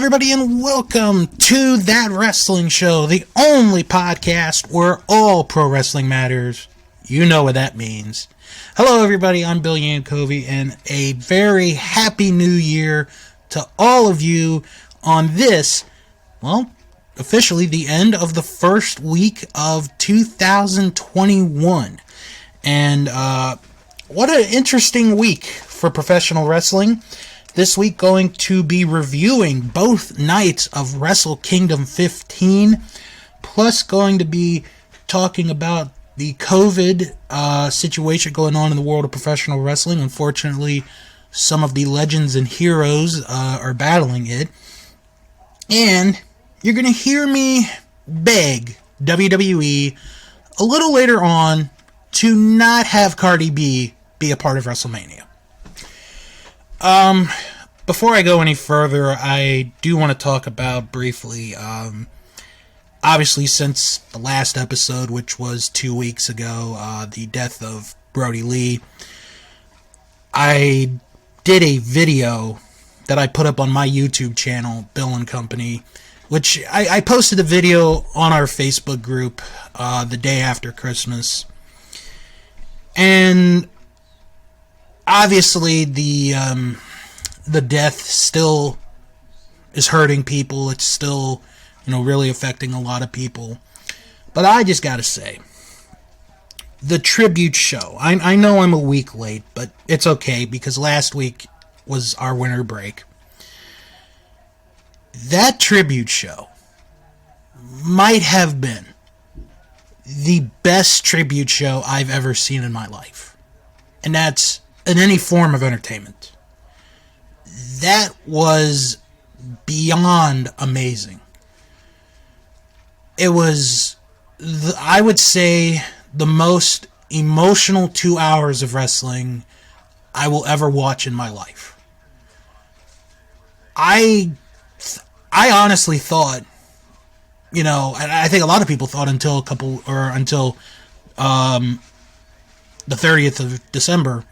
everybody, and welcome to That Wrestling Show, the only podcast where all pro wrestling matters. You know what that means. Hello, everybody. I'm Bill Yankovi, and a very happy new year to all of you on this, well, officially the end of the first week of 2021. And what an interesting week for professional wrestling. This week going to be reviewing both nights of Wrestle Kingdom 15, plus going to be talking about the COVID situation going on in the world of professional wrestling. Unfortunately, some of the legends and heroes are battling it. And you're going to hear me beg WWE a little later on to not have Cardi B be a part of WrestleMania. Before I go any further, I do want to talk about briefly, obviously since the last episode, which was 2 weeks ago, the death of Brody Lee. I did a video that I put up on my YouTube channel, Bill and Company, which I posted a video on our Facebook group the day after Christmas. And obviously the death still is hurting people. It's still, really affecting a lot of people. But I just gotta say, the tribute show, I know I'm a week late, but it's okay because last week was our winter break. That tribute show might have been the best tribute show I've ever seen in my life. And that's in any form of entertainment. That was beyond amazing. It was, I would say, the most emotional 2 hours of wrestling I will ever watch in my life. I honestly thought, and I think a lot of people thought until the 30th of December,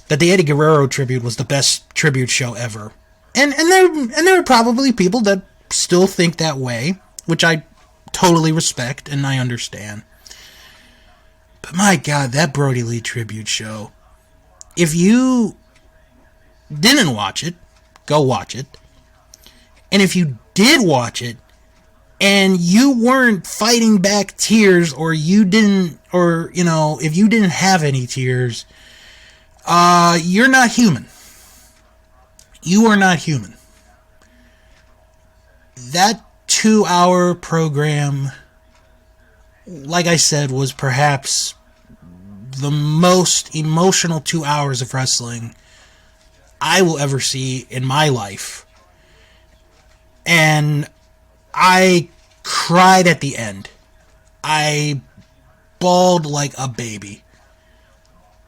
that the Eddie Guerrero tribute was the best tribute show ever. And there are probably people that still think that way, which I totally respect and I understand. But my God, that Brody Lee tribute show, if you didn't watch it, go watch it. And if you did watch it, and you weren't fighting back tears, or if you didn't have any tears, you're not human. You are not human. That 2 hour program, like I said, was perhaps the most emotional 2 hours of wrestling I will ever see in my life. And I cried at the end. I bawled like a baby.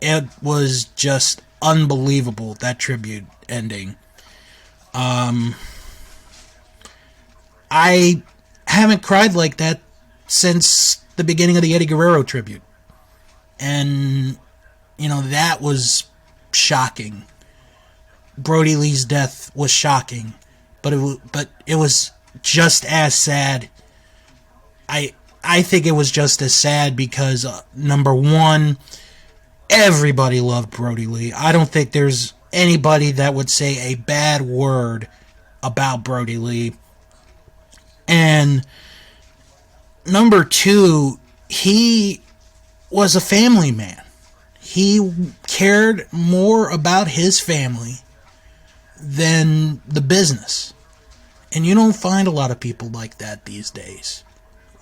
It was just unbelievable, that tribute ending. I haven't cried like that since the beginning of the Eddie Guerrero tribute. And, that was shocking. Brody Lee's death was shocking. But it was just as sad. I think it was just as sad because, number one, everybody loved Brody Lee. I don't think there's anybody that would say a bad word about Brody Lee. And number two, he was a family man. He cared more about his family than the business. And you don't find a lot of people like that these days,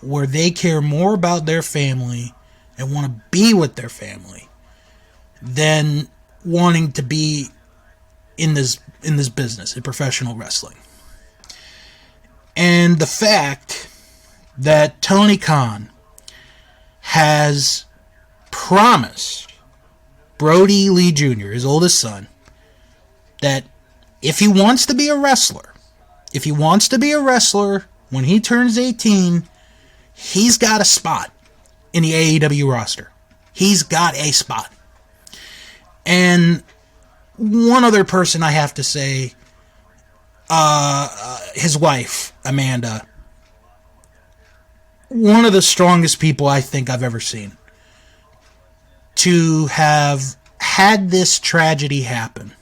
where they care more about their family and want to be with their family than wanting to be in this business, in professional wrestling. And the fact that Tony Khan has promised Brody Lee Jr., his oldest son, that if he wants to be a wrestler when he turns 18, he's got a spot in the AEW roster. He's got a spot. And one other person I have to say, his wife, Amanda, one of the strongest people I think I've ever seen. To have had this tragedy happen,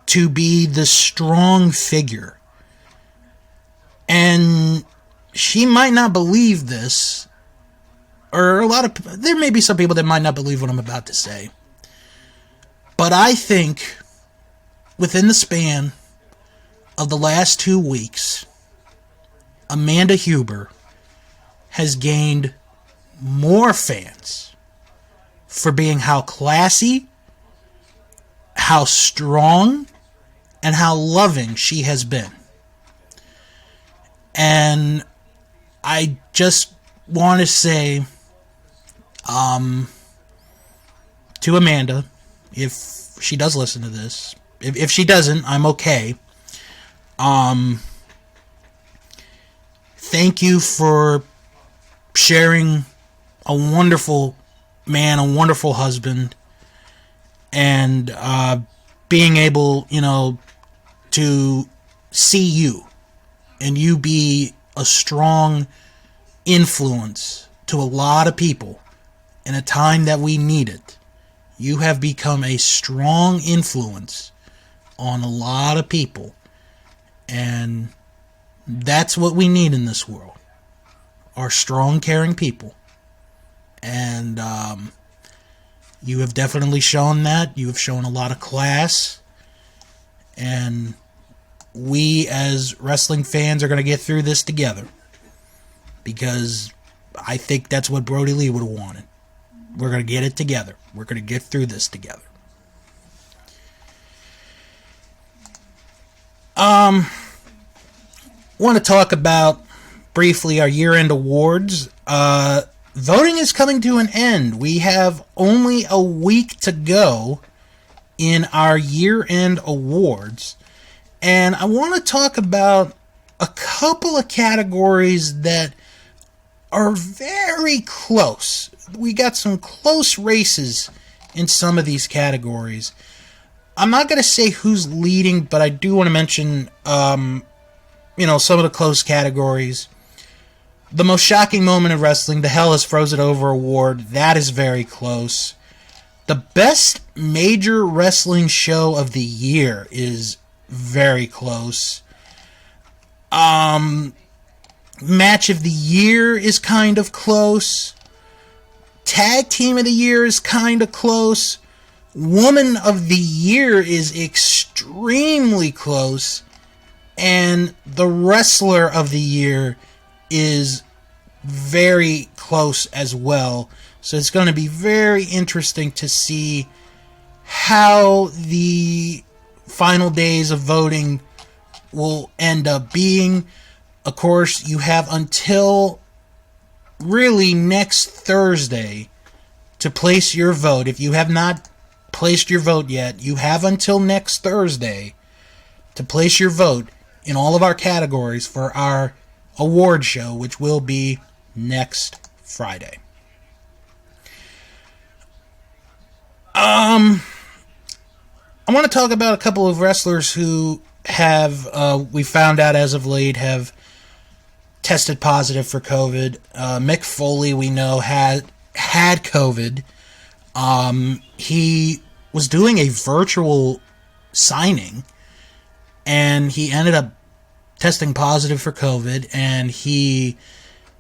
to be the strong figure, and she might not believe this, or there may be some people that might not believe what I'm about to say, but I think within the span of the last 2 weeks, Amanda Huber has gained more fans for being how classy, how strong, and how loving she has been. And I just want to say to Amanda, if she does listen to this, if she doesn't, I'm okay. Thank you for sharing a wonderful man, a wonderful husband, and being able, to see you and you be a strong influence to a lot of people in a time that we need it. You have become a strong influence on a lot of people, and that's what we need in this world, are strong, caring people. And you have definitely shown that. You have shown a lot of class, and we as wrestling fans are going to get through this together, because I think that's what Brody Lee would have wanted. We're going to get it together. We're going to get through this together. Want to talk about briefly our year-end awards. Voting is coming to an end. We have only a week to go in our year-end awards. And I want to talk about a couple of categories that are very close. We got some close races in some of these categories. I'm not going to say who's leading, but I do want to mention, some of the close categories. The most shocking moment of wrestling, the Hell Has Frozen Over award, that is very close. The best major wrestling show of the year is very close. Match of the year is kind of close. Tag team of the year is kind of close. Woman of the year is extremely close. And the wrestler of the year is very close as well. So it's going to be very interesting to see how the final days of voting will end up being. Of course, you have until really next Thursday to place your vote. If you have not placed your vote yet, you have until next Thursday to place your vote in all of our categories for our award show, which will be next Friday. I want to talk about a couple of wrestlers who have, we found out as of late, have tested positive for COVID. Mick Foley, we know, had COVID. He was doing a virtual signing, and he ended up testing positive for COVID, and he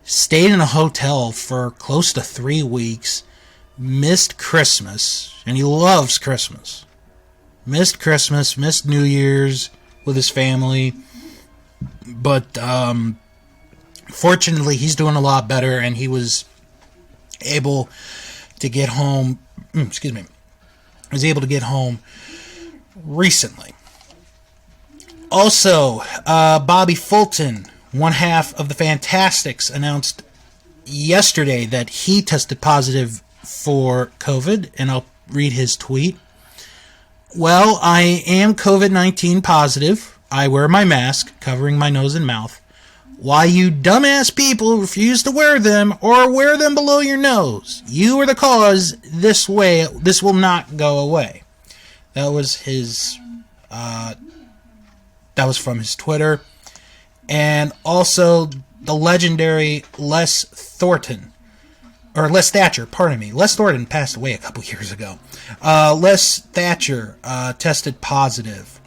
stayed in a hotel for close to 3 weeks, missed Christmas, and he loves Christmas. Missed Christmas, missed New Year's with his family, but fortunately he's doing a lot better, and he was able to get home, was able to get home recently. Also, Bobby Fulton, one half of the Fantastics, announced yesterday that he tested positive for COVID, and I'll read his tweet. Well, I am COVID-19 positive. I wear my mask, covering my nose and mouth. Why you dumbass people refuse to wear them or wear them below your nose? You are the cause. This will not go away. That was his That was from his Twitter. And also the legendary Les Thatcher, pardon me. Les Thornton passed away a couple years ago. Les Thatcher tested positive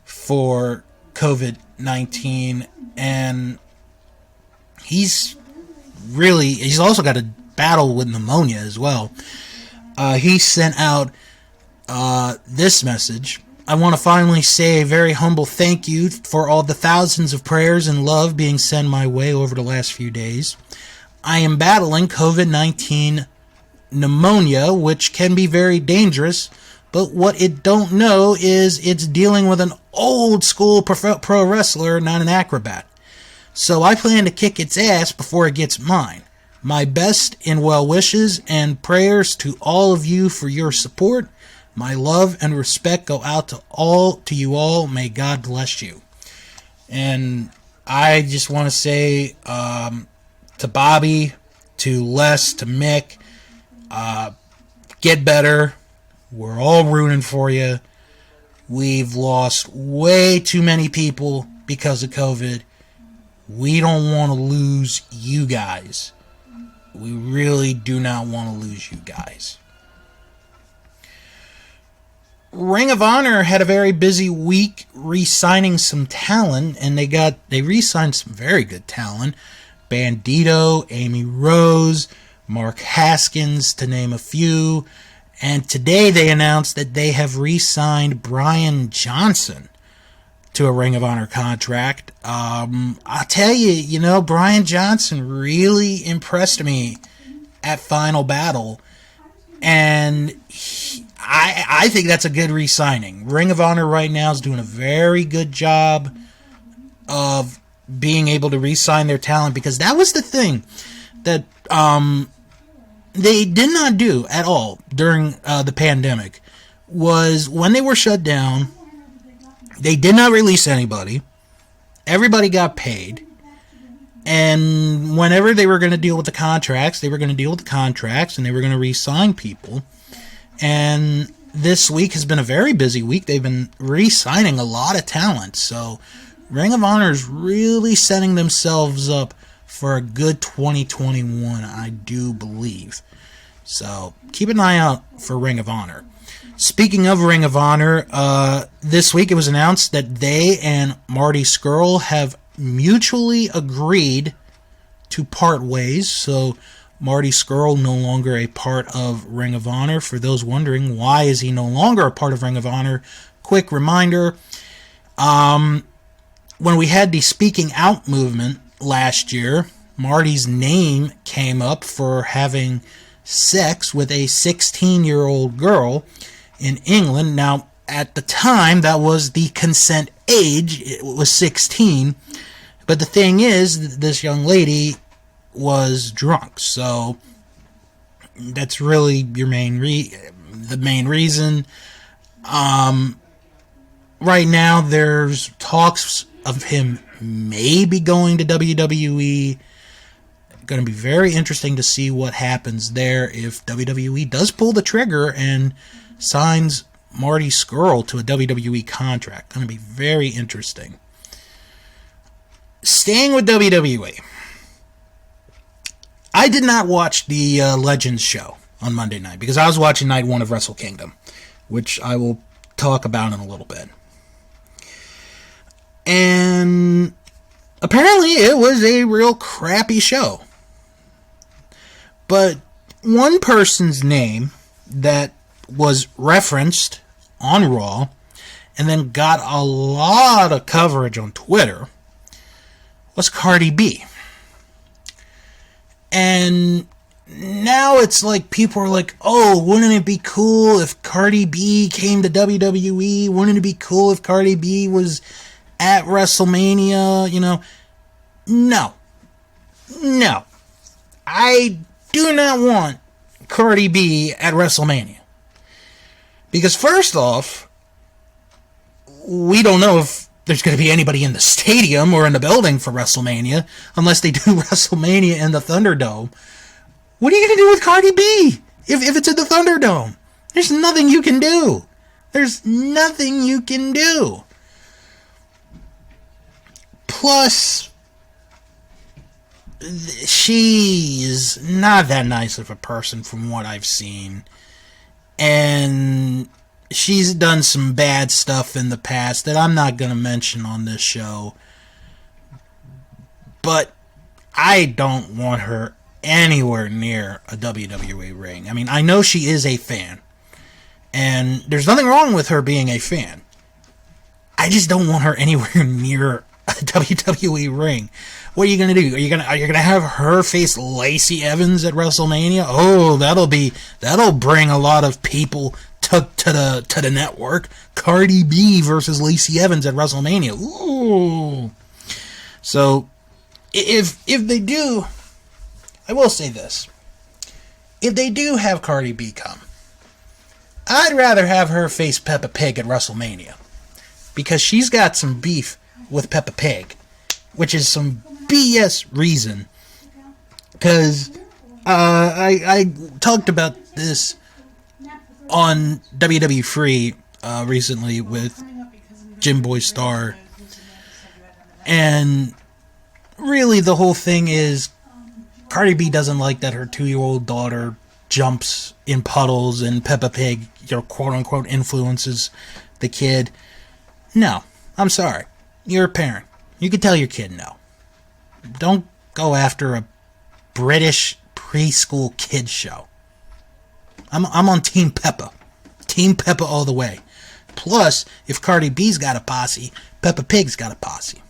for COVID-19, and he's also got a battle with pneumonia as well. He sent out this message. I want to finally say a very humble thank you for all the thousands of prayers and love being sent my way over the last few days. I am battling COVID-19 pneumonia, which can be very dangerous, but what it don't know is it's dealing with an old school pro wrestler, not an acrobat. So I plan to kick its ass before it gets mine. My best and well wishes and prayers to all of you for your support. My love and respect go out to you all. May God bless you. And I just want to say to Bobby, to Les, to Mick, get better. We're all rooting for you. We've lost way too many people because of COVID. We don't want to lose you guys. We really do not want to lose you guys. Ring of Honor had a very busy week re-signing some talent, and they re-signed some very good talent. Bandito, Amy Rose, Mark Haskins, to name a few. And today they announced that they have re-signed Brian Johnson to a Ring of Honor contract. I'll tell you, Brian Johnson really impressed me at Final Battle. And I think that's a good re-signing. Ring of Honor right now is doing a very good job of being able to re-sign their talent, because that was the thing that they did not do at all during the pandemic. Was when they were shut down, they did not release anybody. Everybody got paid. And whenever they were going to deal with the contracts, they were going to deal with the contracts, and they were going to re-sign people. And this week has been a very busy week. They've been re-signing a lot of talent. So Ring of Honor is really setting themselves up for a good 2021, I do believe. So keep an eye out for Ring of Honor. Speaking of Ring of Honor, this week it was announced that they and Marty Scurll have mutually agreed to part ways. So Marty Scurll no longer a part of Ring of Honor. For those wondering, why is he no longer a part of Ring of Honor? Quick reminder, when we had the Speaking Out movement last year, Marty's name came up for having sex with a 16-year-old girl in England. Now, at the time, that was the consent age. It was 16. But the thing is, this young lady was drunk. So that's really your the main reason. Right now, there's talks of him maybe going to WWE. Going to be very interesting to see what happens there if WWE does pull the trigger and signs Marty Scurll to a WWE contract. Going to be very interesting. Staying with WWE, I did not watch the Legends show on Monday night because I was watching night one of Wrestle Kingdom, which I will talk about in a little bit. And apparently it was a real crappy show. But one person's name that was referenced on Raw and then got a lot of coverage on Twitter was Cardi B. And now it's like people are like, oh, wouldn't it be cool if Cardi B came to WWE? Wouldn't it be cool if Cardi B was at WrestleMania? No. I do not want Cardi B at WrestleMania. Because first off, we don't know if there's going to be anybody in the stadium or in the building for WrestleMania unless they do WrestleMania in the Thunderdome. What are you going to do with Cardi B if it's in the Thunderdome? There's nothing you can do. There's nothing you can do. Plus, she's not that nice of a person from what I've seen. And she's done some bad stuff in the past that I'm not going to mention on this show. But I don't want her anywhere near a WWE ring. I mean, I know she is a fan. And there's nothing wrong with her being a fan. I just don't want her anywhere near a WWE ring. What are you gonna do? Are you gonna have her face Lacey Evans at WrestleMania? Oh, that'll bring a lot of people to the network. Cardi B versus Lacey Evans at WrestleMania. Ooh. So if they do, I will say this: if they do have Cardi B come, I'd rather have her face Peppa Pig at WrestleMania, because she's got some beef with Peppa Pig, which is some BS reason. Because I talked about this on WWE Free recently with Jim Boy Star, and really the whole thing is Cardi B doesn't like that her 2-year-old daughter jumps in puddles and Peppa Pig, quote unquote, influences the kid. No, I'm sorry. You're a parent. You can tell your kid no. Don't go after a British preschool kids show. I'm on Team Peppa. Team Peppa all the way. Plus, if Cardi B's got a posse, Peppa Pig's got a posse.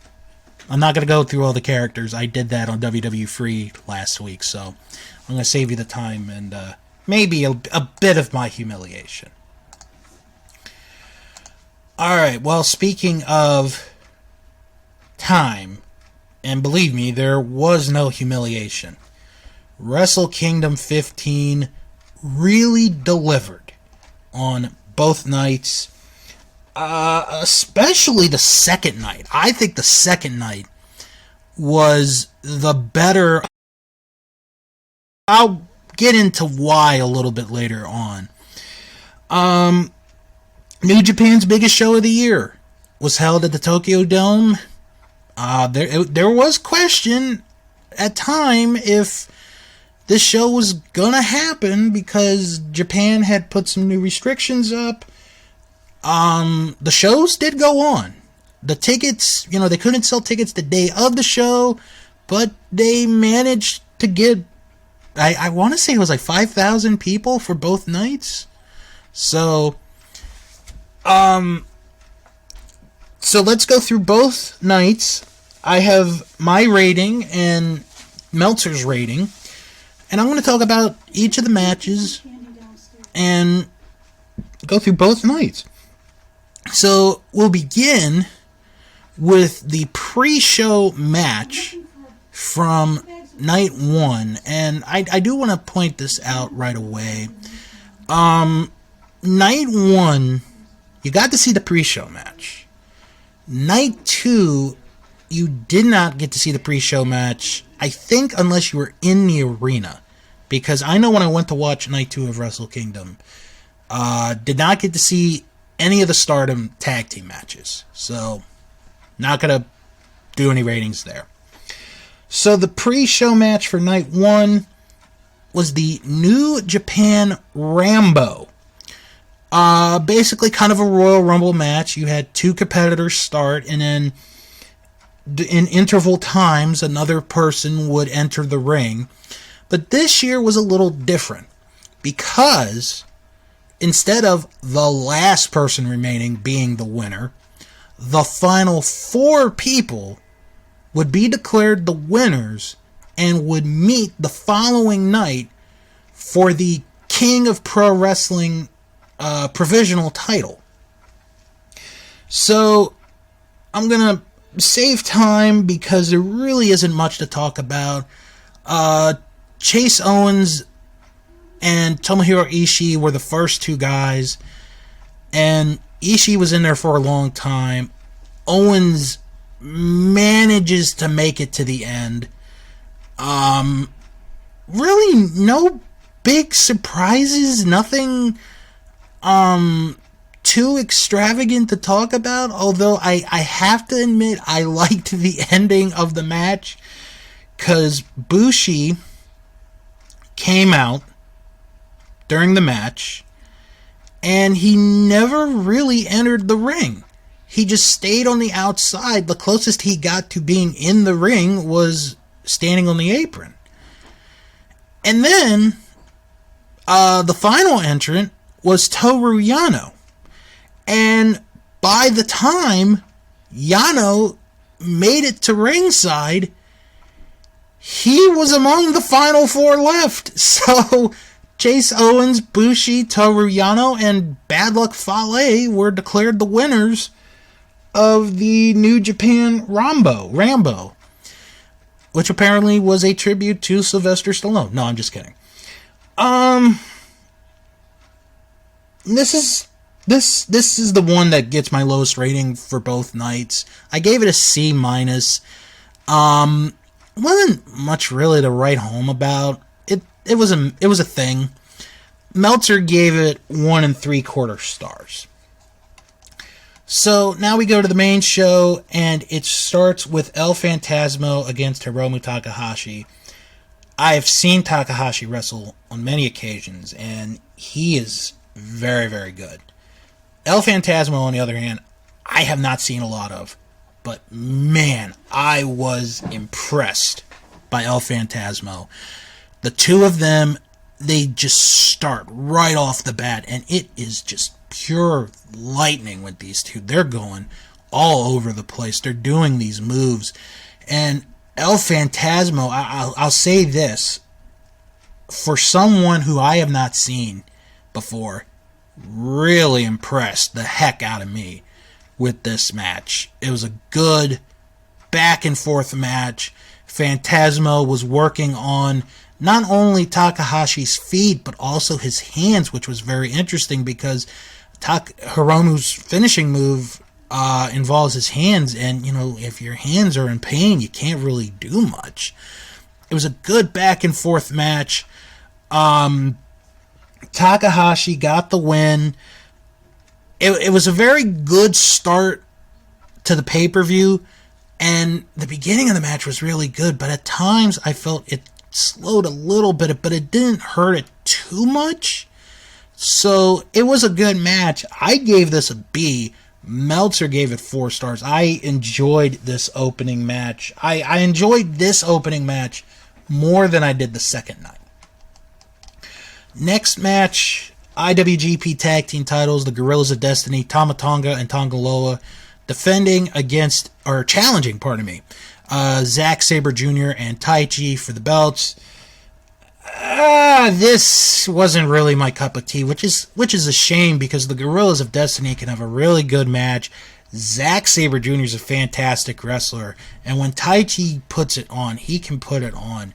I'm not going to go through all the characters. I did that on WWE Free last week, so I'm going to save you the time and maybe a bit of my humiliation. Alright, well, speaking of time, and believe me, there was no humiliation. Wrestle Kingdom 15 really delivered on both nights, especially the second night. I think the second night was the better. I'll get into why a little bit later on. New Japan's biggest show of the year was held at the Tokyo Dome. There was question at time if this show was gonna happen because Japan had put some new restrictions up. The shows did go on. The tickets, they couldn't sell tickets the day of the show, but they managed to get, I want to say it was like 5,000 people for both nights. So let's go through both nights. I have my rating and Meltzer's rating, and I'm going to talk about each of the matches and go through both nights. So we'll begin with the pre-show match from night one, and I do want to point this out right away. Night one, you got to see the pre-show match. Night two, you did not get to see the pre-show match, I think, unless you were in the arena. Because I know when I went to watch night two of Wrestle Kingdom, did not get to see any of the Stardom tag team matches. So, not going to do any ratings there. So, the pre-show match for night one was the New Japan Rambo. Basically kind of a Royal Rumble match. You had two competitors start, and then in interval times, another person would enter the ring. But this year was a little different, because instead of the last person remaining being the winner, the final 4 people would be declared the winners and would meet the following night for the King of Pro Wrestling provisional title. So I'm going to save time because there really isn't much to talk about. Chase Owens and Tomohiro Ishii were the first 2 guys, and Ishii was in there for a long time. Owens manages to make it to the end. Really no big surprises, nothing too extravagant to talk about, although I have to admit I liked the ending of the match, because Bushi came out during the match, and he never really entered the ring. He just stayed on the outside. The closest he got to being in the ring was standing on the apron. And then, the final entrant was Toru Yano. And by the time Yano made it to ringside, he was among the final four left. So Chase Owens, Bushi, Toru Yano, and Bad Luck Fale were declared the winners of the New Japan Rambo, which apparently was a tribute to Sylvester Stallone. No, I'm just kidding. This is the one that gets my lowest rating for both nights. I gave it a C-. Wasn't much really to write home about. It was a thing. Meltzer gave it 1 3/4 stars. So now we go to the main show, and it starts with El Phantasmo against Hiromu Takahashi. I have seen Takahashi wrestle on many occasions, and he is very, very good. El Phantasmo, on the other hand, I have not seen a lot of. But man, I was impressed by El Phantasmo. The two of them, they just start right off the bat, and it is just pure lightning with these two. They're going all over the place. They're doing these moves. And El Phantasmo, I'll say this, for someone who I have not seen before, really impressed the heck out of me with this match. It was a good back and forth match. Phantasmo was working on not only Takahashi's feet, but also his hands, which was very interesting because Hiromu's finishing move involves his hands, and if your hands are in pain, you can't really do much. It was a good back and forth match. Takahashi got the win. It was a very good start to the pay-per-view, and the beginning of the match was really good, but at times I felt it slowed a little bit, but it didn't hurt it too much. So it was a good match. I gave this a B. Meltzer gave it 4 stars. I enjoyed this opening match. I enjoyed this opening match more than I did the second night. Next match, IWGP Tag Team titles, the Guerrillas of Destiny, Tama Tonga and Tonga Loa, challenging, Zack Sabre Jr. and Taichi for the belts. This wasn't really my cup of tea, which is a shame because the Guerrillas of Destiny can have a really good match. Zack Sabre Jr. is a fantastic wrestler, and when Taichi puts it on, he can put it on.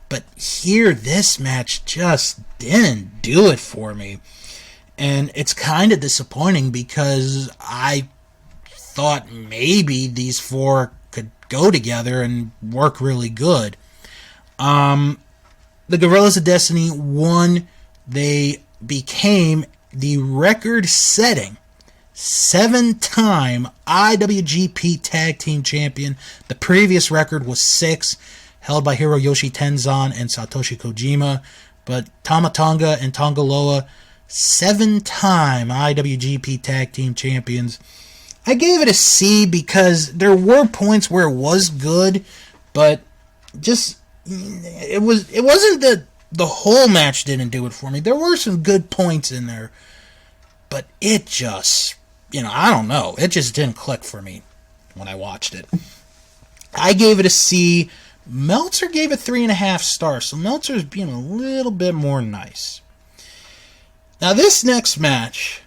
But here, this match just didn't do it for me. And it's kind of disappointing because I thought maybe these 4 could go together and work really good. The Guerrillas of Destiny won. They became the record-setting 7-time IWGP Tag Team Champion. The previous record was 6, held by Hiroyoshi Tenzan and Satoshi Kojima. But Tama Tonga and Tonga Loa, 7-time IWGP Tag Team Champions. I gave it a C because there were points where it was good, but just it wasn't that the whole match didn't do it for me. There were some good points in there, but it just, I don't know. It just didn't click for me when I watched it. I gave it a C. Meltzer gave it 3.5 stars, so Meltzer's being a little bit more nice. Now, this next match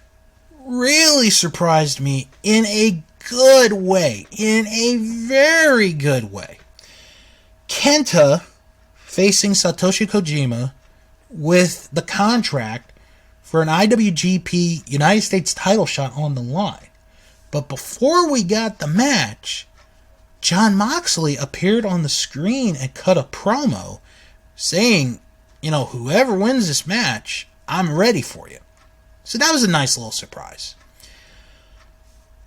really surprised me in a good way, in a very good way. Kenta facing Satoshi Kojima with the contract for an IWGP United States title shot on the line. But before we got the match, Jon Moxley appeared on the screen and cut a promo saying, whoever wins this match, I'm ready for you. So that was a nice little surprise.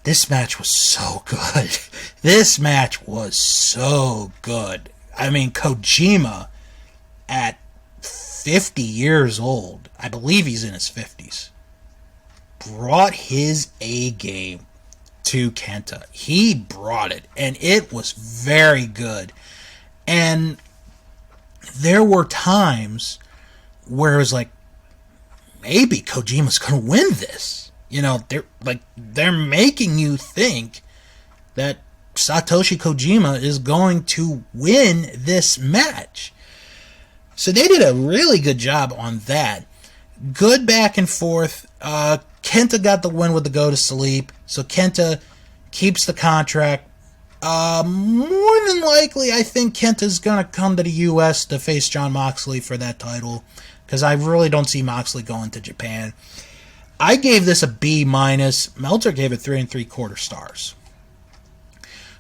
This match was so good. This match was so good. I mean, Kojima, at 50 years old, I believe he's in his 50s, brought his A game to Kenta. He brought it, and it was very good. And there were times where it was like, maybe Kojima's going to win this. You know, they're making you think that Satoshi Kojima is going to win this match. So they did a really good job on that. Good back and forth. Kenta got the win with the go to sleep. So Kenta keeps the contract. More than likely, I think Kenta's going to come to the U.S. to face Jon Moxley for that title, because I really don't see Moxley going to Japan. I gave this a B-. Meltzer gave it 3 3/4 stars.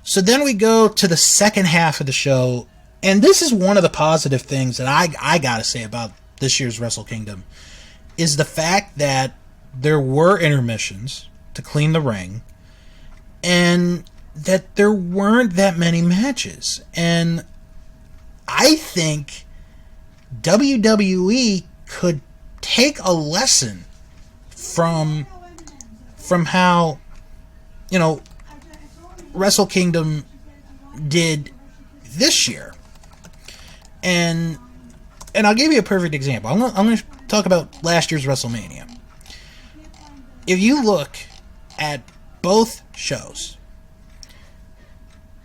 So then we go to the second half of the show, and this is one of the positive things that I gotta say about this year's Wrestle Kingdom, is the fact that there were intermissions to clean the ring, and that there weren't that many matches. And I think WWE could take a lesson from how, you know, Wrestle Kingdom did this year. And I'll give you a perfect example. I'm going to talk about last year's WrestleMania. If you look at both shows,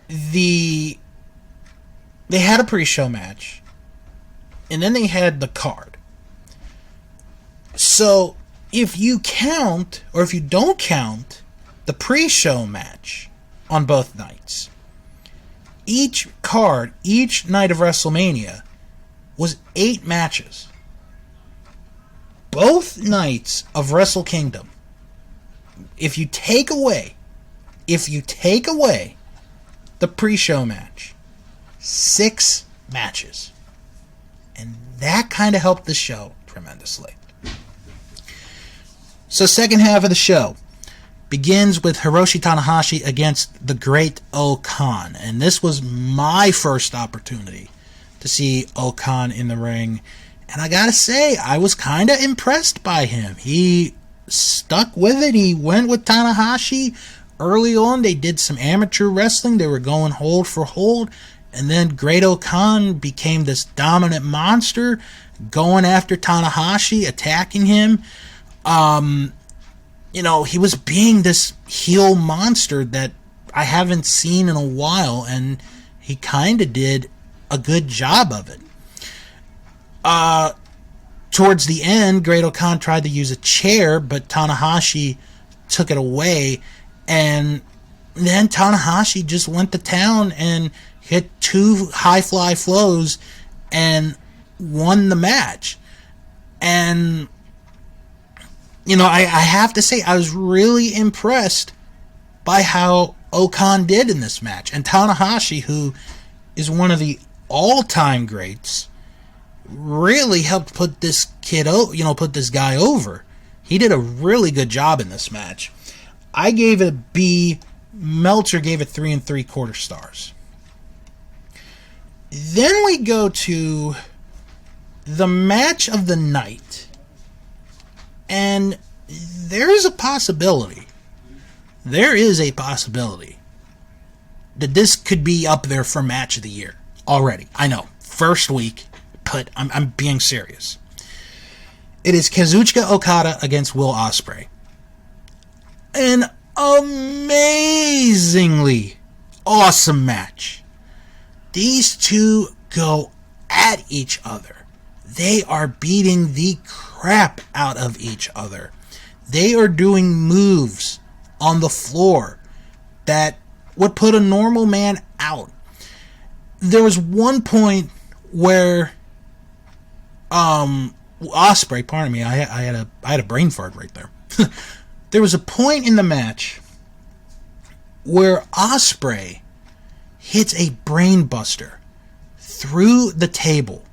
they had a pre-show match, and then they had the card. So if you count, or if you don't count, the pre-show match on both nights, each card, each night of WrestleMania was 8 matches. Both nights of Wrestle Kingdom, if you take away the pre-show match, 6 matches. And that kind of helped the show tremendously. So second half of the show begins with Hiroshi Tanahashi against the Great O-Khan. And this was my first opportunity to see O-Khan in the ring. And I gotta say, I was kind of impressed by him. He stuck with it. He went with Tanahashi. Early on, they did some amateur wrestling. They were going hold for hold. And then Great O-Khan became this dominant monster, going after Tanahashi, attacking him. You know, he was being this heel monster that I haven't seen in a while, and he kind of did a good job of it. Towards the end, Great O-Khan tried to use a chair, but Tanahashi took it away, and then Tanahashi just went to town and hit 2 high fly flows and won the match. And, you know, I have to say, I was really impressed by how O-Khan did in this match. And Tanahashi, who is one of the all-time greats, really helped put this put this guy over. He did a really good job in this match. I gave it a B. Meltzer gave it 3 3/4 stars. Then we go to the match of the night. And there is a possibility that this could be up there for match of the year already. I know, first week, but I'm being serious. It is Kazuchika Okada against Will Ospreay. An amazingly awesome match. These two go at each other. They are beating the crap out of each other. They are doing moves on the floor that would put a normal man out. There was one point where Ospreay, pardon me, I had a brain fart right there. There was a point in the match where Ospreay hits a brain buster through the table,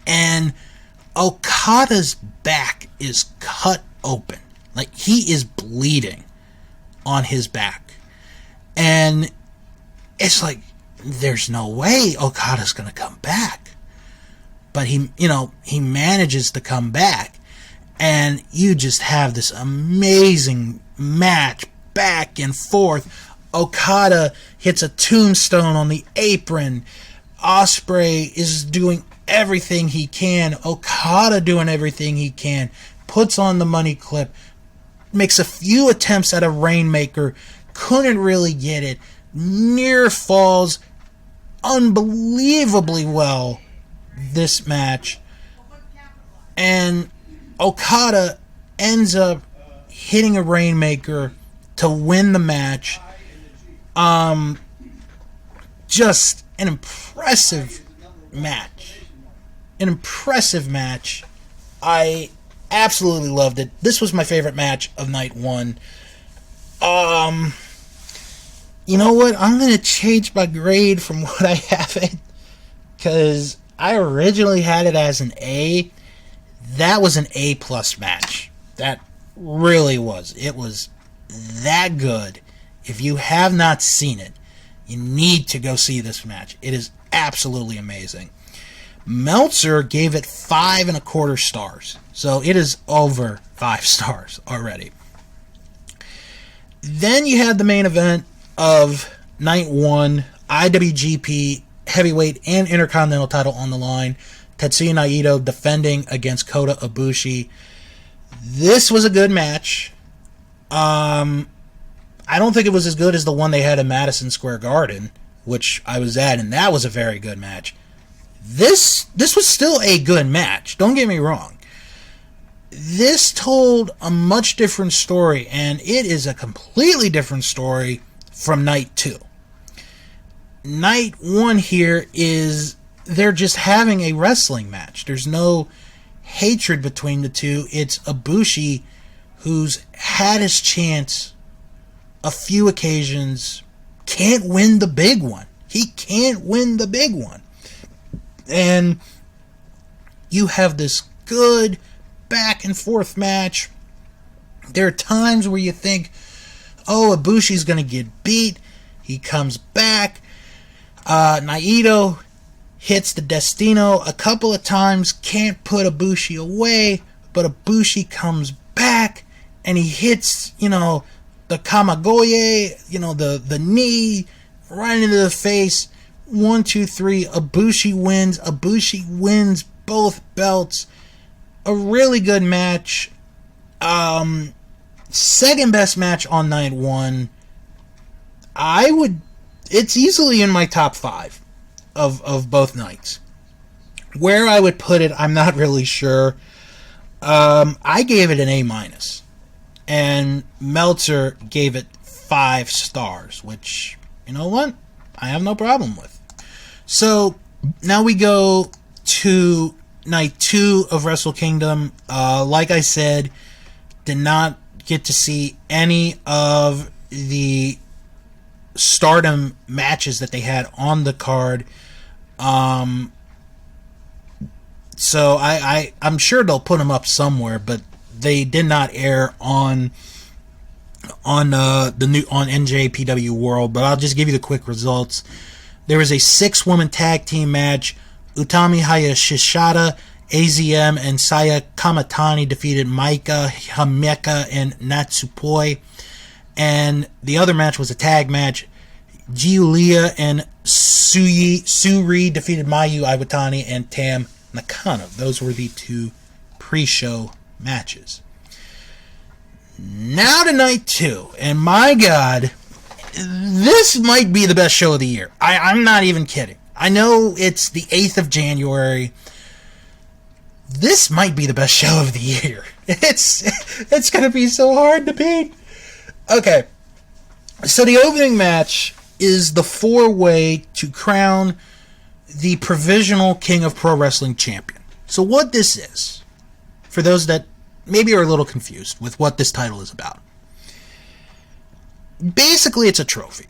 and Okada's back is cut open. Like, he is bleeding. on his back. And it's like, there's no way Okada's going to come back. But he manages to come back. And you just have this amazing match back and forth. Okada hits a tombstone on the apron. Ospreay is doing everything he can. Okada doing everything he can. Puts on the money clip. Makes a few attempts at a Rainmaker. Couldn't really get it. Near falls unbelievably well this match. And Okada ends up hitting a Rainmaker to win the match. Just an impressive match. An impressive match. I absolutely loved it. This was my favorite match of night one. You know what? I'm going to change my grade from what I have it. Because I originally had it as an A. That was an A+ match. That really was. It was that good. If you have not seen it, you need to go see this match. It is absolutely amazing. Meltzer gave it 5.25 stars. So it is over 5 stars already. Then you had the main event of night one, IWGP Heavyweight and Intercontinental title on the line. Tetsuya Naito defending against Kota Ibushi. This was a good match. I don't think it was as good as the one they had in Madison Square Garden, which I was at, and that was a very good match. This was still a good match. Don't get me wrong. This told a much different story, and it is a completely different story from night two. Night one here is they're just having a wrestling match. There's no hatred between the two. It's Ibushi who's had his chance a few occasions, can't win the big one. He can't win the big one. And you have this good back and forth match. There are times where you think, oh, Ibushi's going to get beat. He comes back. Naito hits the Destino a couple of times, can't put Ibushi away, but Ibushi comes back and he hits, the Kamagoye, the knee right into the face. 1, 2, 3. Ibushi wins. Ibushi wins both belts. A really good match. Second best match on night one. It's easily in my top 5 of both nights. Where I would put it, I'm not really sure. I gave it an A-. And Meltzer gave it 5 stars, which, you know what? I have no problem with. So, now we go to night 2 of Wrestle Kingdom. Like I said, did not get to see any of the Stardom matches that they had on the card. So I'm sure they'll put them up somewhere, but they did not air on NJPW World. But I'll just give you the quick results. There was a 6-woman tag team match. Utami Hayashishita, AZM, and Saya Kamatani defeated Maika, Himeka, and Natsupoi. And the other match was a tag match. Giulia and Suri defeated Mayu Iwatani and Tam Nakano. Those were the 2 pre-show matches. Now to night 2. And my God, this might be the best show of the year. I'm not even kidding. I know it's the 8th of January. This might be the best show of the year. It's going to be so hard to beat. Okay. So the opening match is the 4-way to crown the provisional King of Pro Wrestling champion. So what this is, for those that maybe are a little confused with what this title is about. Basically, it's a trophy.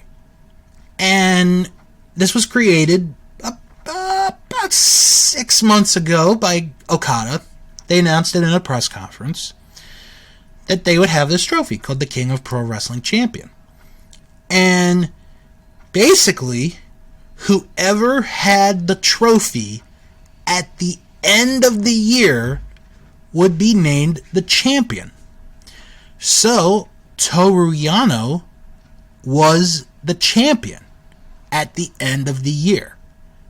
And this was created about 6 months ago by Okada. They announced it in a press conference. that they would have this trophy called the King of Pro Wrestling Champion. And basically, whoever had the trophy at the end of the year would be named the champion. So, Toru Yano was the champion at the end of the year.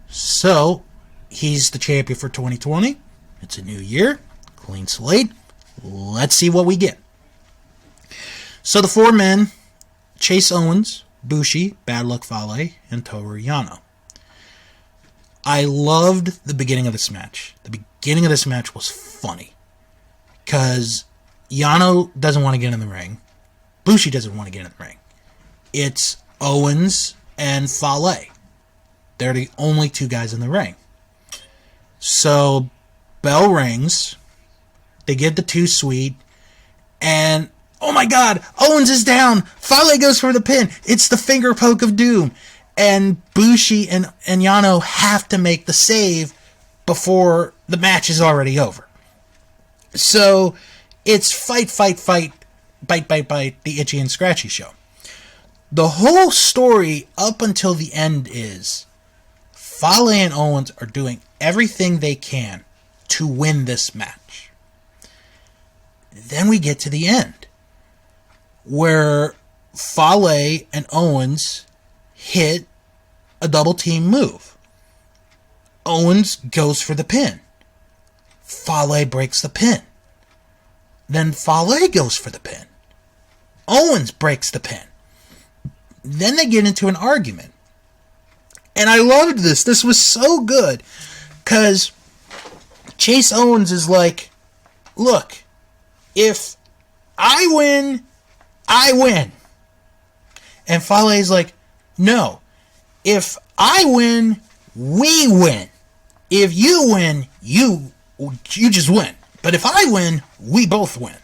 So, he's the champion for 2020. It's a new year, clean slate. Let's see what we get. So the four men, Chase Owens, Bushi, Bad Luck Fale, and Toru Yano. I loved the beginning of this match. The beginning of this match was funny. Because Yano doesn't want to get in the ring. Bushi doesn't want to get in the ring. It's Owens and Fale. They're the only two guys in the ring. So, bell rings. They get the two sweet. And, oh my god, Owens is down. Fale goes for the pin. It's the finger poke of doom. And Bushi and Yano have to make the save before the match is already over. So, it's fight, bite, the Itchy and Scratchy show. The whole story up until the end is Fale and Owens are doing everything they can to win this match. Then we get to the end, where Fale and Owens hit a double team move. Owens goes for the pin. Fale breaks the pin. Then Fale goes for the pin. Owens breaks the pin. Then they get into an argument. And I loved this. This was so good. Because Chase Owens is like, look, if I win, I win. And Fale's like, no. If I win, we win. If you win, you just win. But if I win, we both win.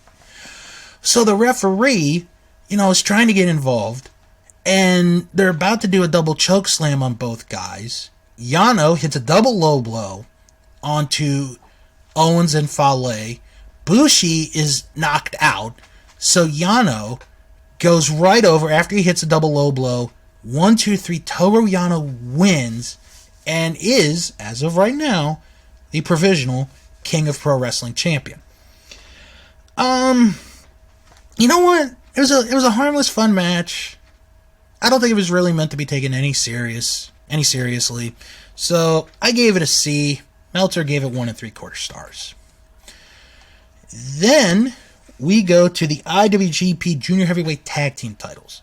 So the referee, is trying to get involved. And they're about to do a double choke slam on both guys. Yano hits a double low blow onto Owens and Fale. Bushi is knocked out. So Yano goes right over after he hits a double low blow. 1, 2, 3. Toru Yano wins and is, as of right now, the provisional King of Pro Wrestling Champion. You know what? It was a harmless, fun match. I don't think it was really meant to be taken any seriously. So I gave it a C. Meltzer gave it 1 3/4 stars. Then we go to the IWGP Junior Heavyweight Tag Team titles.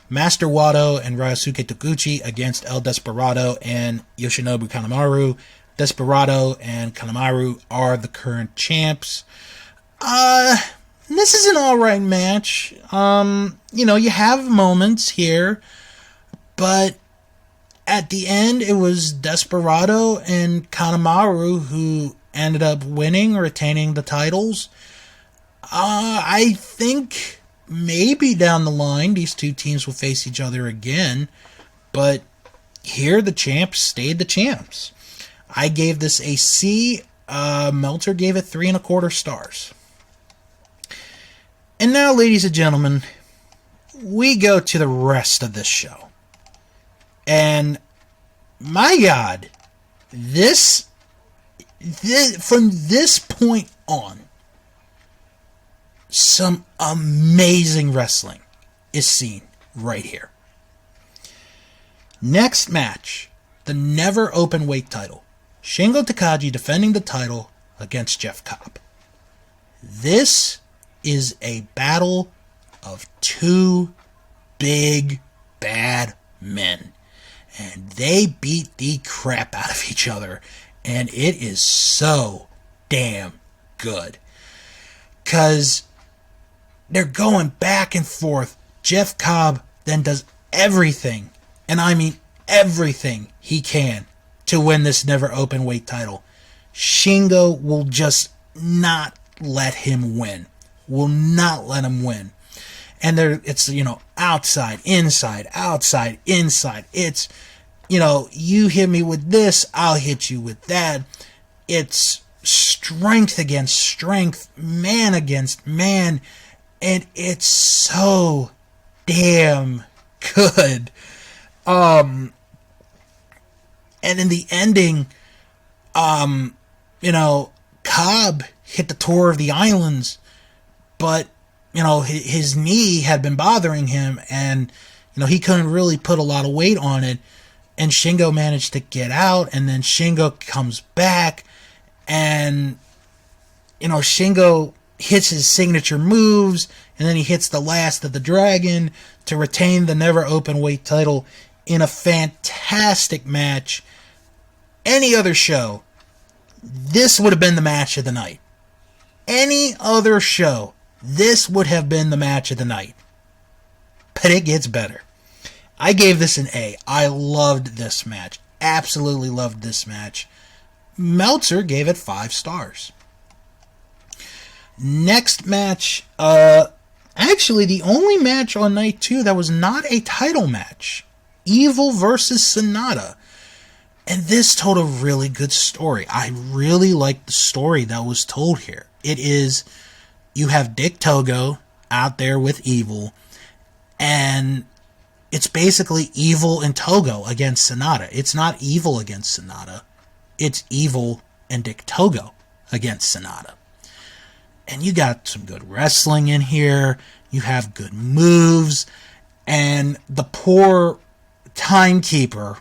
Master Wato and Ryosuke Taguchi against El Desperado and Yoshinobu Kanemaru. Desperado and Kanemaru are the current champs. This is an alright match. You have moments here, but at the end it was Desperado and Kanemaru who ended up winning, retaining the titles. I think maybe down the line these two teams will face each other again, but here the champs stayed the champs. I gave this a C. Meltzer gave it 3 1/4 stars. And now, ladies and gentlemen, we go to the rest of this show. And my God, from this point on, some amazing wrestling is seen right here. Next match, the never open weight title. Shingo Takagi defending the title against Jeff Cobb. This is a battle of two big, bad men. And they beat the crap out of each other. And it is so damn good. Because they're going back and forth. Jeff Cobb then does everything, and I mean everything he can to win this never open weight title. Shingo will just not let him win. Will not let him win. And it's, outside, inside, outside, inside. It's, you hit me with this, I'll hit you with that. It's strength against strength, man against man. and it's so damn good. And in the ending, Cobb hit the Tour of the Islands, but, his knee had been bothering him, and, he couldn't really put a lot of weight on it, and Shingo managed to get out, and then Shingo comes back, and, Shingo hits his signature moves, and then he hits the last of the dragon to retain the never open weight title in a fantastic match. Any other show, this would have been the match of the night. Any other show, this would have been the match of the night. But it gets better. I gave this an A. I loved this match. Absolutely loved this match. Meltzer gave it 5 stars. Next match, actually the only match on night 2 that was not a title match. Evil versus Sonata. And this told a really good story. I really liked the story that was told here. It is, you have Dick Togo out there with Evil, and it's basically Evil and Togo against Sonata. It's not Evil against Sonata. It's Evil and Dick Togo against Sonata. And you got some good wrestling in here. You have good moves. And the poor timekeeper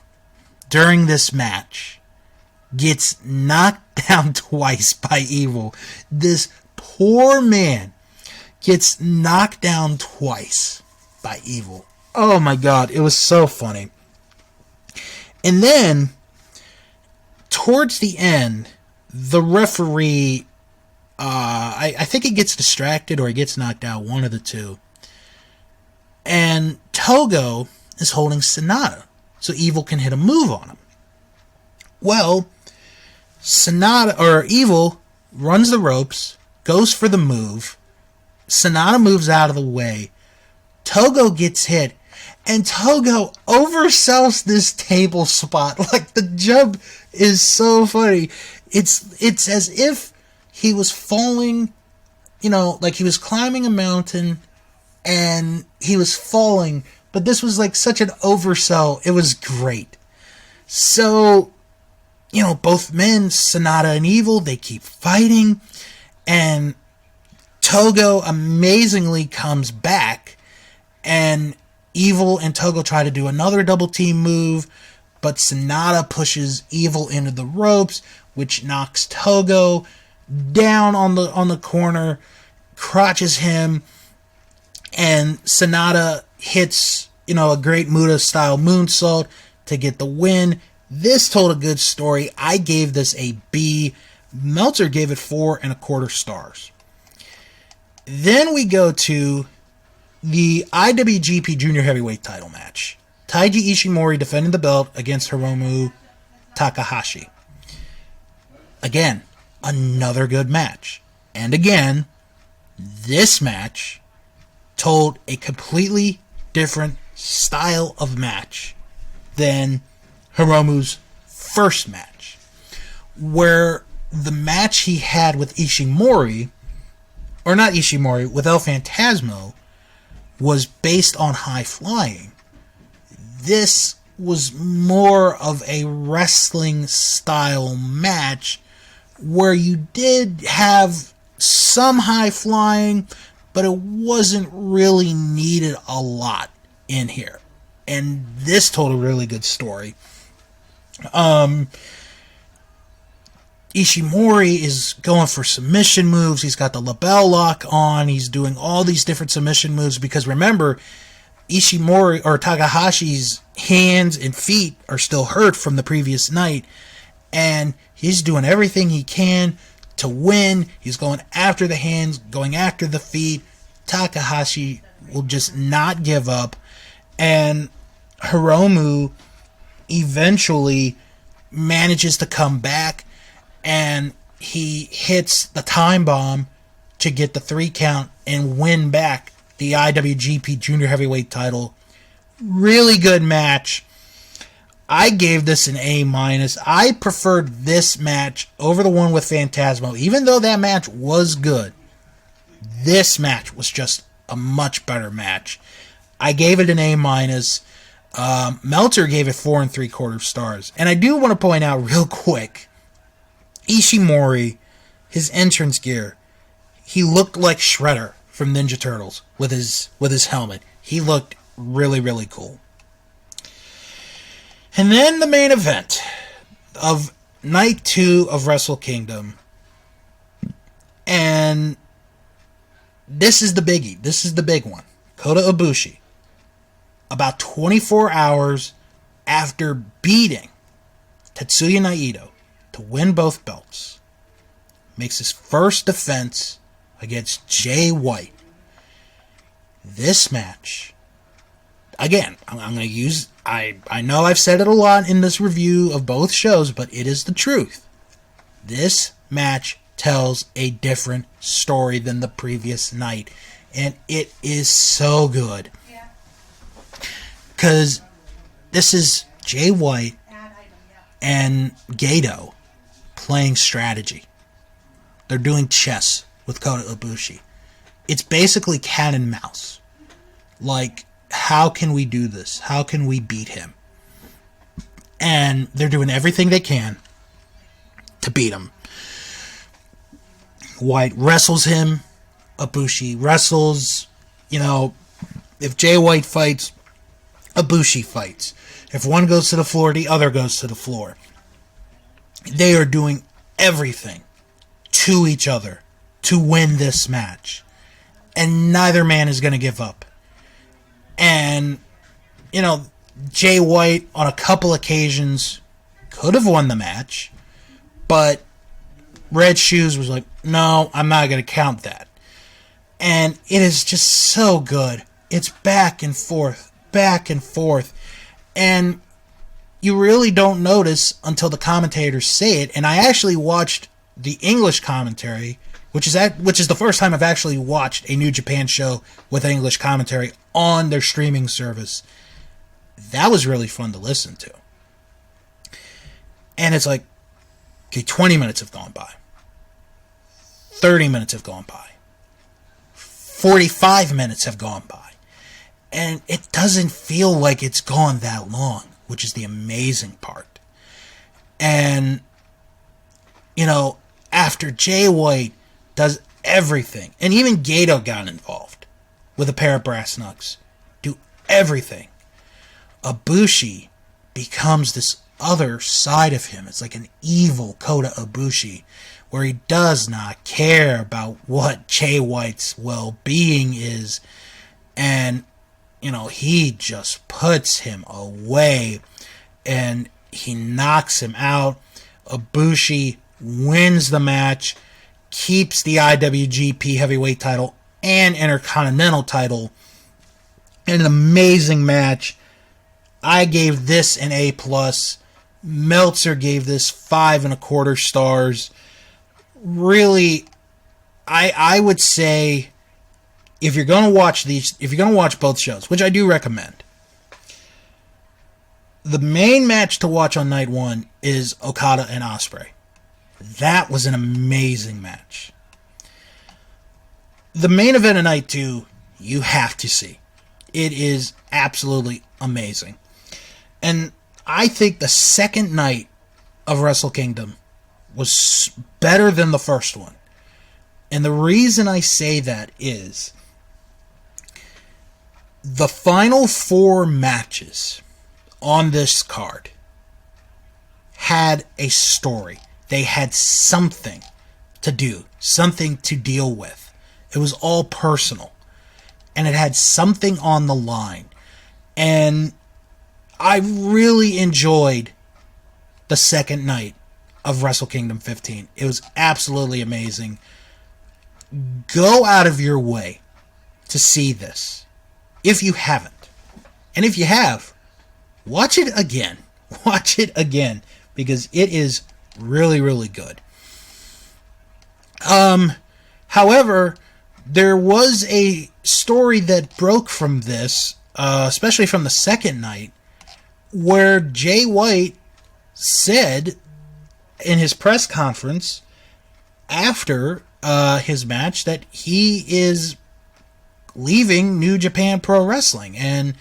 during this match gets knocked down twice by Evil. This poor man gets knocked down twice by Evil. Oh my God, it was so funny. And then, towards the end, the referee, I think he gets distracted or he gets knocked out, one of the two. And Togo is holding Sonata, so Evil can hit a move on him. Well, Evil runs the ropes, goes for the move. Sonata moves out of the way. Togo gets hit, and Togo oversells this table spot. Like, the jump is so funny. It's as if he was falling, like he was climbing a mountain and he was falling, but this was like such an oversell. It was great. So, both men, Sonata and Evil, they keep fighting, and Togo amazingly comes back, and Evil and Togo try to do another double team move, but Sonata pushes Evil into the ropes, which knocks Togo down on the corner, crotches him, and Sonata hits, a great Muta-style moonsault to get the win. This told a good story. I gave this a B. Meltzer gave it 4.25 stars. Then we go to the IWGP Junior Heavyweight title match. Taiji Ishimori defending the belt against Hiromu Takahashi. Again, another good match. And again, this match told a completely different style of match than Hiromu's first match, where the match he had with Ishimori, or not Ishimori, with El Phantasmo, was based on high flying. This was more of a wrestling style match where you did have some high flying, but it wasn't really needed a lot in here. And this told a really good story. Ishimori is going for submission moves. He's got the label lock on. He's doing all these different submission moves because remember, Ishimori or Takahashi's hands and feet are still hurt from the previous night, and he's doing everything he can to win. He's going after the hands, going after the feet. Takahashi will just not give up, and Hiromu eventually manages to come back, and he hits the time bomb to get the 3 count and win back the IWGP Junior Heavyweight title. Really good match. I gave this an A-. I preferred this match over the one with Phantasmo. Even though that match was good, this match was just a much better match. I gave it an A-. Meltzer gave it 4 3/4 stars. And I do want to point out real quick, Ishimori, his entrance gear, he looked like Shredder from Ninja Turtles with his helmet. He looked really, really cool. And then the main event of Night 2 of Wrestle Kingdom. And this is the biggie. This is the big one. Kota Ibushi, about 24 hours after beating Tetsuya Naito to win both belts, makes his first defense against Jay White. This match, again, I'm going to use, I know I've said it a lot in this review of both shows, but it is the truth. This match tells a different story than the previous night, and it is so good. Because this is Jay White and Gato playing strategy. They're doing chess with Kota Ibushi. It's basically cat and mouse. Like, how can we do this? How can we beat him? And they're doing everything they can to beat him. White wrestles him. Ibushi wrestles. If Jay White fights, Ibushi fights. If one goes to the floor, the other goes to the floor. They are doing everything to each other to win this match. And neither man is going to give up. And, Jay White on a couple occasions could have won the match, but Red Shoes was like, no, I'm not going to count that. And it is just so good. It's back and forth. And you really don't notice until the commentators say it. And I actually watched the English commentary, which is the first time I've actually watched a New Japan show with English commentary on their streaming service. That was really fun to listen to. And it's like, okay, 20 minutes have gone by. 30 minutes have gone by. 45 minutes have gone by. And it doesn't feel like it's gone that long, which is the amazing part. And, after Jay White does everything, and even Gato got involved with a pair of brass knucks, do everything, Ibushi becomes this other side of him. It's like an evil Kota Ibushi, where he does not care about what Jay White's well-being is, and he just puts him away, and he knocks him out. Ibushi wins the match, keeps the IWGP Heavyweight title and Intercontinental title. An amazing match. I gave this an A+. Meltzer gave this 5 1/4 stars. Really, I would say, if you're going to watch both shows, which I do recommend, the main match to watch on night 1 is Okada and Ospreay. That was an amazing match. The main event of night 2, you have to see. It is absolutely amazing. And I think the second night of Wrestle Kingdom was better than the first one. And the reason I say that is the final 4 matches on this card had a story. They had something to do, something to deal with. It was all personal. And it had something on the line. And I really enjoyed the second night of Wrestle Kingdom 15. It was absolutely amazing. Go out of your way to see this, if you haven't. And if you have, watch it again. Watch it again, because it is really, really good. However, there was a story that broke from this, especially from the second night, where Jay White said in his press conference after his match that he is leaving New Japan Pro Wrestling. And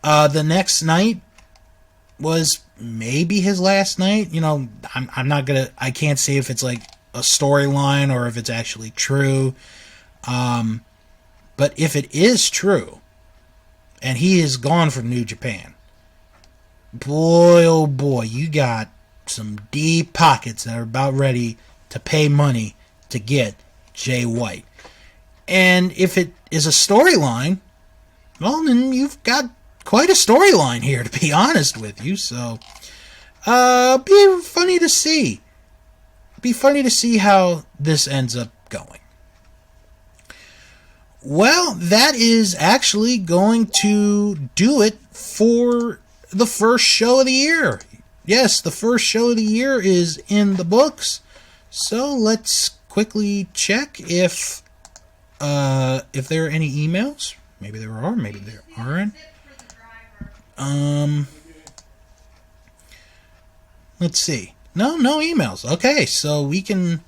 the next night was maybe his last night. You know, I can't say if it's like a storyline or if it's actually true. But if it is true, and he is gone from New Japan, boy, oh boy, you got some deep pockets that are about ready to pay money to get Jay White. And if it is a storyline, well, then you've got quite a storyline here, to be honest with you. So, be funny to see. Be funny to see how this ends up going. Well, that is actually going to do it for the first show of the year. Yes, the first show of the year is in the books. So let's quickly check if there are any emails. Maybe there are, maybe there aren't. Let's see. No emails. Okay, so we can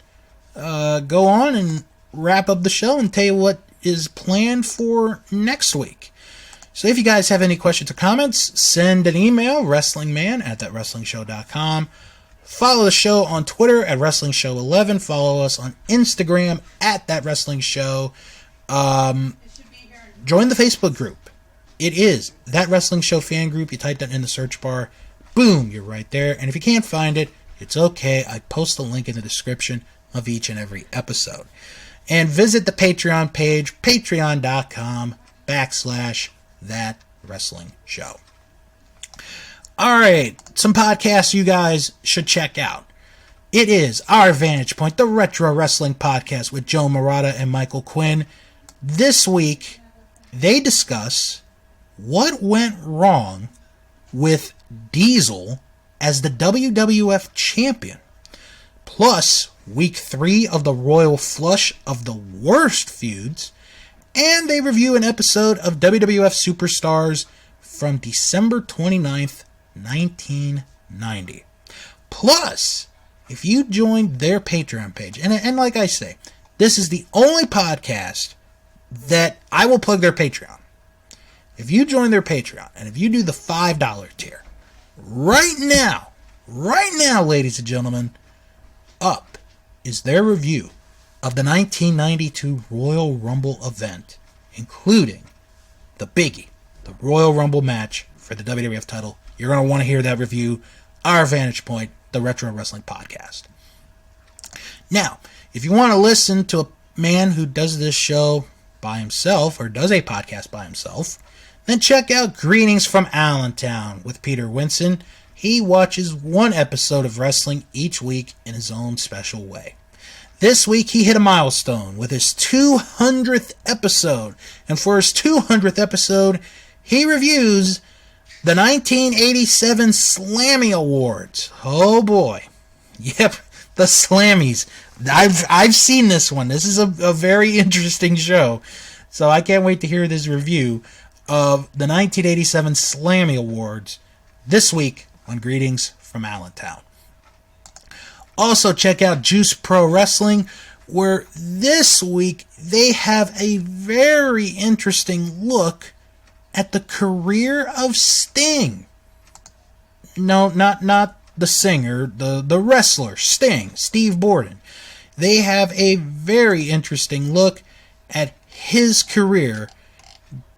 go on and wrap up the show and tell you what is planned for next week. So if you guys have any questions or comments, send an email, wrestlingman@thatwrestlingshow.com. Follow the show on Twitter at WrestlingShow11. Follow us on Instagram at ThatWrestlingShow. Join the Facebook group. It is That Wrestling Show fan group. You type that in the search bar. Boom, you're right there. And if you can't find it, it's okay. I post a link in the description of each and every episode. And visit the Patreon page, patreon.com/thatwrestlingshow. Alright, some podcasts you guys should check out. It is Our Vantage Point, the Retro Wrestling Podcast with Joe Murata and Michael Quinn. This week, they discuss what went wrong with Diesel as the WWF Champion. Plus, Week 3 of the Royal Flush of the Worst Feuds. And they review an episode of WWF Superstars from December 29th, 1990. Plus, if you join their Patreon page, and like I say, this is the only podcast that I will plug their Patreon. If you join their Patreon, and if you do the $5 tier, right now, ladies and gentlemen, up is their review of the 1992 Royal Rumble event, including the biggie, the Royal Rumble match for the WWF title. You're going to want to hear that review. Our Vantage Point, the Retro Wrestling Podcast. Now, if you want to listen to a man who does this show by himself, or does a podcast by himself, then check out Greetings from Allentown with Peter Winson. He watches one episode of wrestling each week in his own special way. This week he hit a milestone with his 200th episode. And for his 200th episode, he reviews the 1987 Slammy Awards. Oh boy. Yep, the Slammies. I've seen this one. This is a very interesting show. So I can't wait to hear this review of the 1987 Slammy Awards this week on Greetings from Allentown. Also, check out Juice Pro Wrestling, where this week they have a very interesting look at the career of Sting. No, not the singer, the wrestler, Sting, Steve Borden. They have a very interesting look at his career,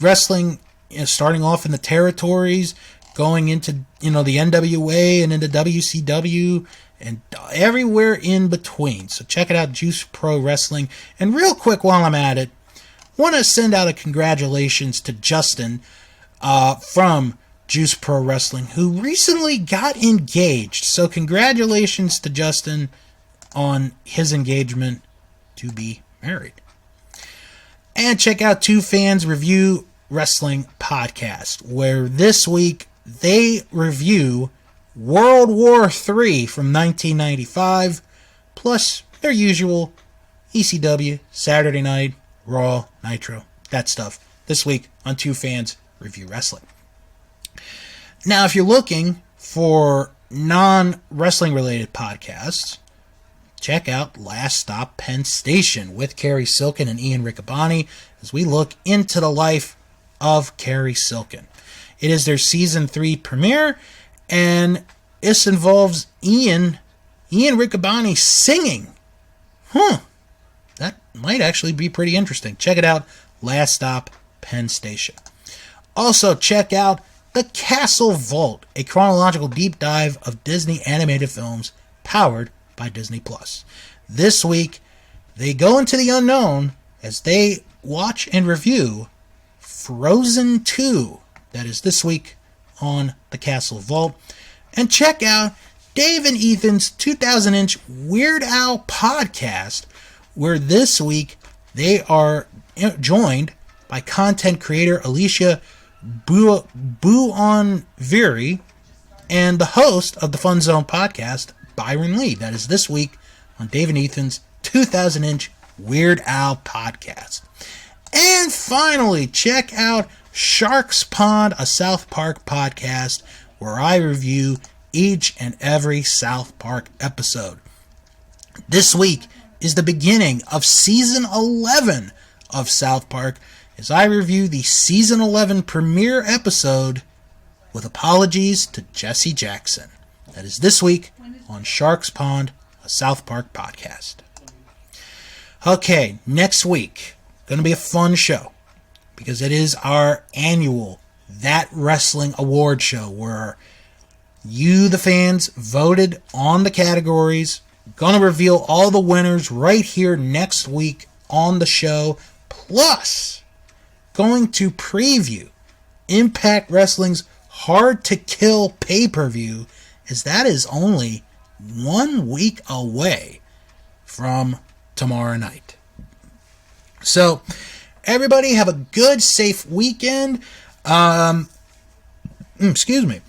wrestling, starting off in the territories, going into, the NWA and into WCW and everywhere in between. So check it out, Juice Pro Wrestling. And real quick while I'm at it, want to send out a congratulations to Justin from Juice Pro Wrestling, who recently got engaged. So congratulations to Justin on his engagement to be married. And check out Two Fans Review Wrestling Podcast, where this week they review World War III from 1995, plus their usual ECW, Saturday Night, Raw, Nitro, that stuff. This week on Two Fans Review Wrestling. Now, if you're looking for non-wrestling related podcasts, check out Last Stop Penn Station with Kerry Silken and Ian Riccaboni. as we look into the life of Carrie Silken. It is their season 3 premiere, and this involves Ian Riccaboni singing. That might actually be pretty interesting. Check it out. Last Stop, Penn Station. Also, check out The Castle Vault, a chronological deep dive of Disney animated films powered by Disney+. This week, they go into the unknown as they watch and review Frozen 2. That is this week on The Castle Vault. And check out Dave and Ethan's 2000-inch Weird Al podcast, where this week they are joined by content creator Alicia Buonviri and the host of the Fun Zone podcast, Byron Lee. That is this week on Dave and Ethan's 2000-inch Weird Al podcast. And finally, check out Shark's Pond, a South Park podcast, where I review each and every South Park episode. This week is the beginning of Season 11 of South Park, as I review the Season 11 premiere episode, with apologies to Jesse Jackson. That is this week on Shark's Pond, a South Park podcast. Okay, next week, going to be a fun show, because it is our annual That Wrestling Award show, where you, the fans, voted on the categories. Going to reveal all the winners right here next week on the show. Plus, going to preview Impact Wrestling's Hard to Kill pay-per-view, as that is only 1 week away from tomorrow night. So, everybody have a good, safe weekend. Excuse me.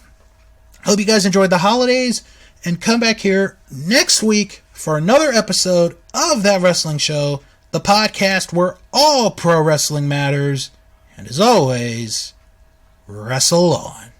Hope you guys enjoyed the holidays, and come back here next week for another episode of That Wrestling Show, the podcast where all pro wrestling matters. And as always, wrestle on.